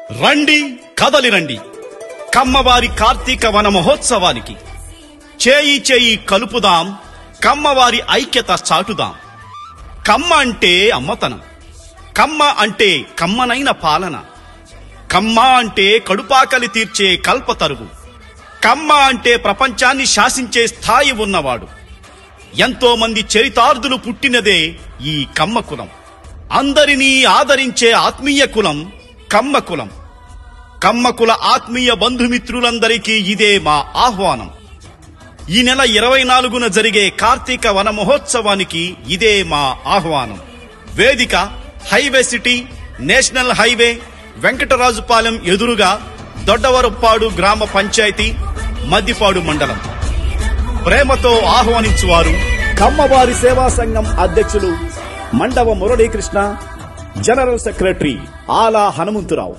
రండి కదలి రండి కమ్మవారి కార్తీక వన మహోత్సవానికి చేయి చేయి కలుపుదాం కమ్మవారి ఐక్యత చాటుదాం కమ్మ అంటే అమ్మతనం కమ్మ అంటే కమ్మనైన పాలన కమ్మ అంటే కడుపాకలి తీర్చే కల్పతరువు కమ్మ అంటే ప్రపంచాన్ని శాసించే స్థాయి ఉన్నవాడు ఎంతో మంది చరితార్థులు పుట్టినదే ఈ కమ్మ కులం అందరినీ ఆదరించే ఆత్మీయ కులం కమ్మ కులం కమ్మ కుల ఆత్మీయ బంధుమిత్రులందరికీ ఇదే మా ఆహ్వానం ఈ నెల 24న జరిగే కార్తీక వన మహోత్సవానికి ఇదే మా ఆహ్వానం వేదిక హైవే సిటీ నేషనల్ హైవే వెంకటరాజుపాలెం ఎదురుగా దొడ్డవరపాడు గ్రామ పంచాయతీ మద్దిపాడు మండలం ప్రేమతో ఆహ్వానించువారు కమ్మవారి సేవా సంఘం అధ్యక్షులు మండవ మురళీకృష్ణ జనరల్ సెక్రటరీ ఆలా హనుమంతురావు.